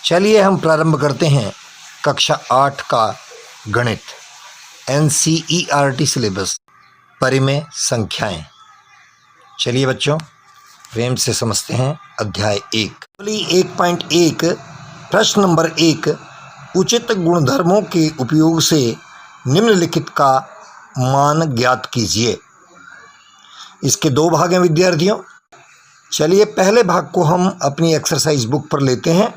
चलिए हम प्रारंभ करते हैं कक्षा 8 का गणित NCERT सिलेबस परिमेय संख्याएं। चलिए बच्चों प्रेम से समझते हैं अध्याय 1। 1.1 प्रश्न नंबर 1, उचित गुणधर्मों के उपयोग से निम्नलिखित का मान ज्ञात कीजिए। इसके दो भाग हैं विद्यार्थियों। चलिए पहले भाग को हम अपनी एक्सरसाइज बुक पर लेते हैं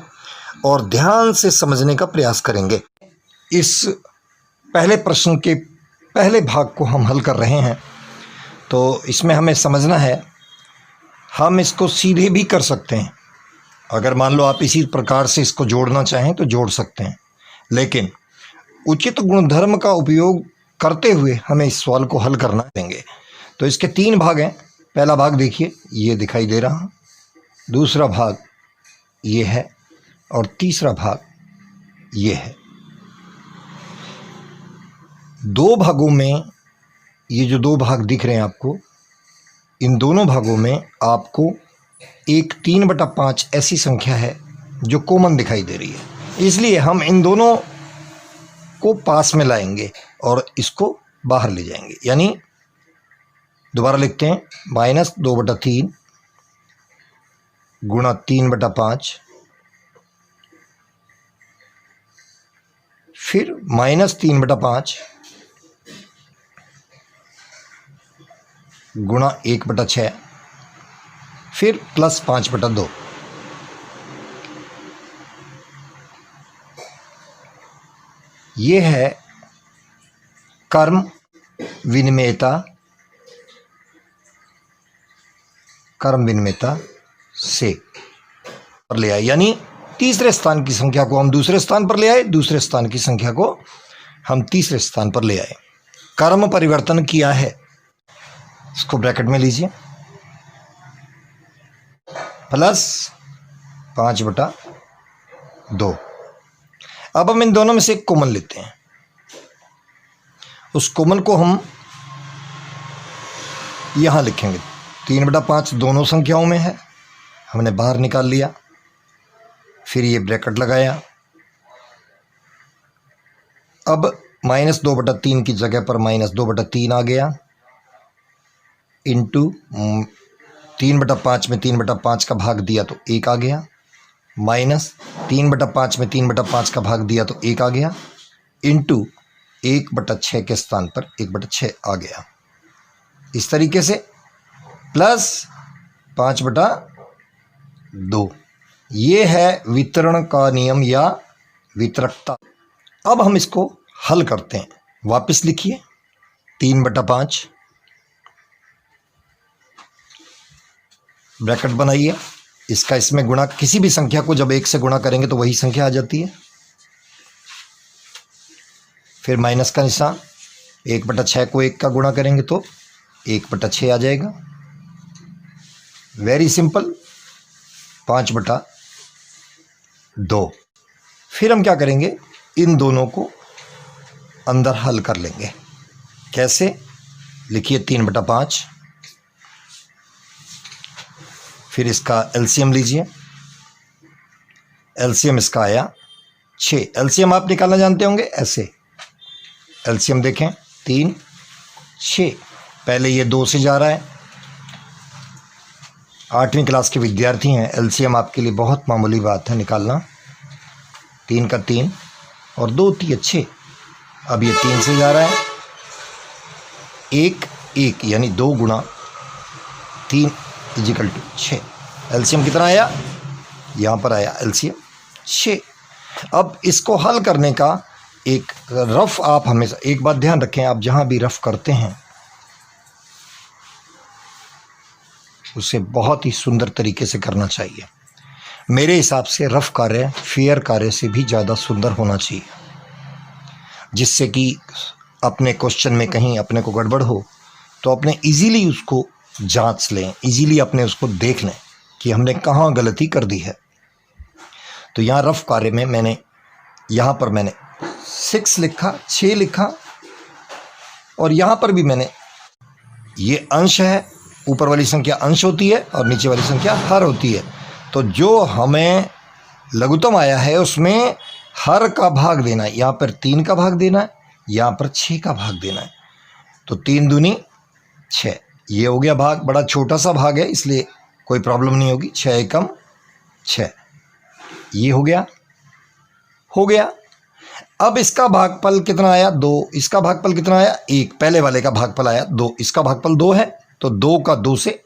और ध्यान से समझने का प्रयास करेंगे। इस पहले प्रश्न के पहले भाग को हम हल कर रहे हैं, तो इसमें हमें समझना है, हम इसको सीधे भी कर सकते हैं। अगर मान लो आप इसी प्रकार से इसको जोड़ना चाहें तो जोड़ सकते हैं, लेकिन उचित गुणधर्म का उपयोग करते हुए हमें इस सवाल को हल करना देंगे। तो इसके 3 भाग हैं। पहला भाग देखिए, ये दिखाई दे रहा, दूसरा भाग ये है और तीसरा भाग ये है। 2 भागों में, ये जो 2 भाग दिख रहे हैं आपको, इन दोनों भागों में आपको एक 3/5 ऐसी संख्या है जो कॉमन दिखाई दे रही है, इसलिए हम इन दोनों को पास में लाएंगे और इसको बाहर ले जाएंगे। यानी दोबारा लिखते हैं, -2/3 गुणा 3/5, फिर -3/5 गुणा 1/6, फिर +5/2। ये है कर्म विनिमेयता से पर ले आए, यानी तीसरे स्थान की संख्या को हम दूसरे स्थान पर ले आए, दूसरे स्थान की संख्या को हम तीसरे स्थान पर ले आए। कर्म परिवर्तन किया है, इसको ब्रैकेट में लीजिए, +5/2। अब हम इन दोनों में से एक कॉमन लेते हैं। उस कॉमन को हम यहां लिखेंगे। 3/5 दोनों संख्याओं में है, हमने बाहर निकाल लिया, फिर ये ब्रैकेट लगाया। अब -2/3 की जगह पर -2/3 आ गया, इंटू 3/5 में 3/5 का भाग दिया तो 1 आ गया, -3/5 में 3/5 का भाग दिया तो 1 आ गया, इंटू 1/6 के स्थान पर 1/6 आ गया। इस तरीके से +5/2, ये है वितरण का नियम या वितरकता। अब हम इसको हल करते हैं। वापस लिखिए, 3/5 ब्रैकेट बनाइए, इसका इसमें गुणा, किसी भी संख्या को जब 1 से गुणा करेंगे तो वही संख्या आ जाती है। फिर माइनस का निशान, 1/6 को 1 का गुणा करेंगे तो 1/6 आ जाएगा। Very simple, 5/2। फिर हम क्या करेंगे, इन दोनों को अंदर हल कर लेंगे। कैसे? लिखिए 3/5, फिर इसका एलसीएम लीजिए। एलसीएम इसका आया 6। एलसीएम आप निकालना जानते होंगे, ऐसे एलसीएम देखें, 3, 6। पहले ये 2 से जा रहा है, 8वीं क्लास के विद्यार्थी हैं, एलसीएम आपके लिए बहुत मामूली बात है निकालना। 3 का 3 और 2 3 6। अब ये 3 से जा रहा है, 1 1, यानी 2 गुणा 3 = 6। एलसीएम कितना आया? यहाँ पर आया एलसीएम 6। अब इसको हल करने का एक रफ, आप हमेशा एक बात ध्यान रखें, आप जहाँ भी रफ करते हैं उसे बहुत ही सुंदर तरीके से करना चाहिए। मेरे हिसाब से रफ कार्य फेयर कार्य से भी ज़्यादा सुंदर होना चाहिए, जिससे कि अपने क्वेश्चन में कहीं अपने को गड़बड़ हो तो अपने इजीली उसको जांच लें, इजीली अपने उसको देख लें कि हमने कहाँ गलती कर दी है। तो यहाँ रफ कार्य में मैंने, यहाँ पर मैंने 6 लिखा, 6 लिखा, और यहाँ पर भी मैंने, ये अंश है, ऊपर वाली संख्या अंश होती है और नीचे वाली संख्या हर होती है। तो जो हमें लघुत्तम आया है उसमें हर का भाग देना है। यहाँ पर 3 का भाग देना है, यहाँ पर 6 का भाग देना है। तो 3 दूनी 6, ये हो गया भाग। बड़ा छोटा सा भाग है इसलिए कोई प्रॉब्लम नहीं होगी। 6 एकम 6, ये हो गया। अब इसका भागफल कितना आया? 2। इसका भागफल कितना आया? 1। पहले वाले का भागफल आया 2, इसका भागफल 2 है। तो 2 का 2 से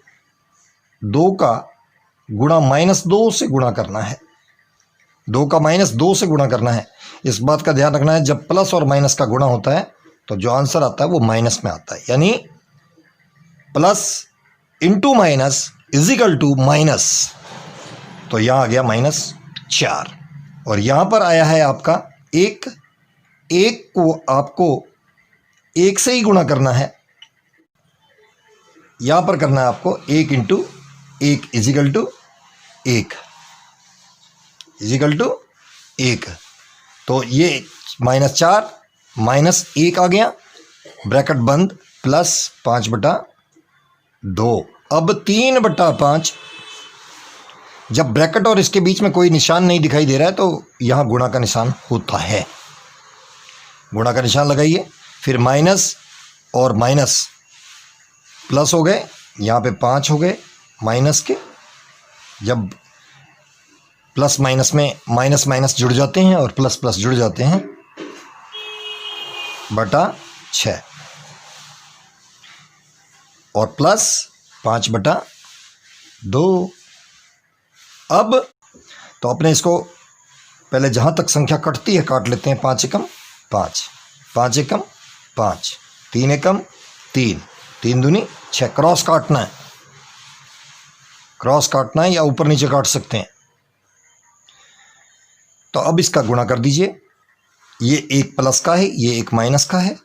2 का गुणा -2 से गुणा करना है। 2 का -2 से गुणा करना है। इस बात का ध्यान रखना है, जब प्लस और माइनस का गुणा होता है तो जो आंसर आता है वो माइनस में आता है, यानी plus into minus is equal to minus. तो यहाँ आ गया -4 और यहाँ पर आया है आपका 1। 1 को आपको 1 से ही गुणा करना है। यहाँ पर करना है आपको 1 into 1 is equal to 1 is equal to 1। तो ये -4 -1 आ गया, ब्रैकेट बंद, प्लस 5/2। अब 3/5, जब ब्रैकेट और इसके बीच में कोई निशान नहीं दिखाई दे रहा है तो यहाँ गुणा का निशान होता है। गुणा का निशान लगाइए, फिर माइनस और माइनस प्लस हो गए, यहाँ पे 5 हो गए माइनस के। जब प्लस माइनस में माइनस माइनस जुड़ जाते हैं और प्लस प्लस जुड़ जाते हैं, /6 और प्लस 5/2। अब तो अपने इसको पहले जहाँ तक संख्या कटती है काट लेते हैं। 5 एकम 5, 5 एकम 5, 3 एकम 3, 3 दूनी 6। क्रॉस काटना है, क्रॉस काटना है या ऊपर नीचे काट सकते हैं। तो अब इसका गुणा कर दीजिए। ये 1 प्लस का है, ये 1 माइनस का है।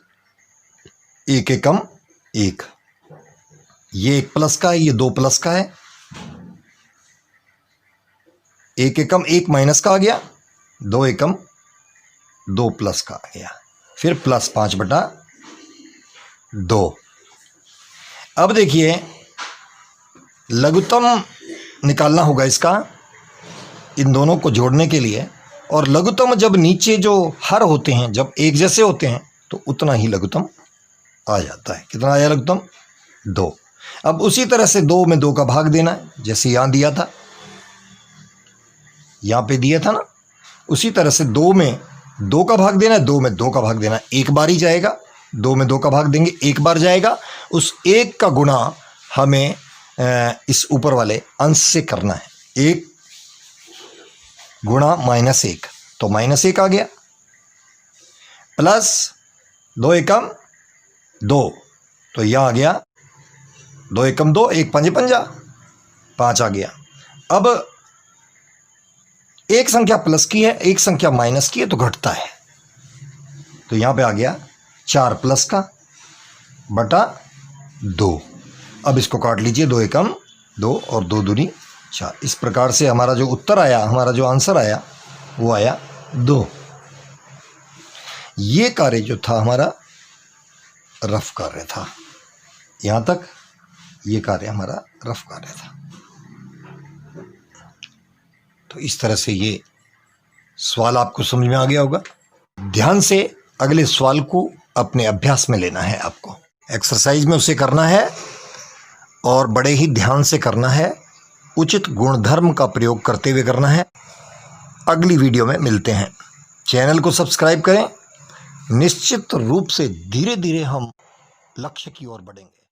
1 एकम 1, ये 1 प्लस का है, ये 2 प्लस का है। 1 एकम 1 माइनस का आ गया, 2 एकम 2 प्लस का आ गया, फिर प्लस 5/2। अब देखिए लघुत्तम निकालना होगा इसका, इन दोनों को जोड़ने के लिए। और लघुत्तम जब नीचे जो हर होते हैं जब एक जैसे होते हैं तो उतना ही लघुत्तम आ जाता है। कितना आया लघुत्तम? 2। अब उसी तरह से 2 में 2 का भाग देना है, जैसे यहाँ दिया था, यहाँ पे दिया था ना, उसी तरह से 2 में 2 का भाग देना है, 2 में 2 का भाग देना है। एक बार ही जाएगा, 2 में 2 का भाग देंगे, एक बार जाएगा। उस 1 का गुणा हमें इस ऊपर वाले अंश से करना है। 1 गुणा -1, तो -1 आ गया, प्लस 2 एकम 2, तो यह आ गया 2 एकम 2, 1 पंजे 5 आ गया। अब एक संख्या प्लस की है, एक संख्या माइनस की है, तो घटता है। तो यहां पे आ गया 4 प्लस का /2। अब इसको काट लीजिए, 2 एकम 2 और 2 दूनी 4। इस प्रकार से हमारा जो उत्तर आया, हमारा जो आंसर आया वो आया 2। ये कार्य जो था हमारा रफ कार्य था, यहां तक ये कार्य हमारा रफ कार्य था। तो इस तरह से ये सवाल आपको समझ में आ गया होगा। ध्यान से अगले सवाल को अपने अभ्यास में लेना है आपको। एक्सरसाइज में उसे करना है और बड़े ही ध्यान से करना है, उचित गुणधर्म का प्रयोग करते हुए करना है। अगली वीडियो में मिलते हैं। चैनल को सब्सक्राइब करें। निश्चित रूप से धीरे धीरे हम लक्ष्य की ओर बढ़ेंगे।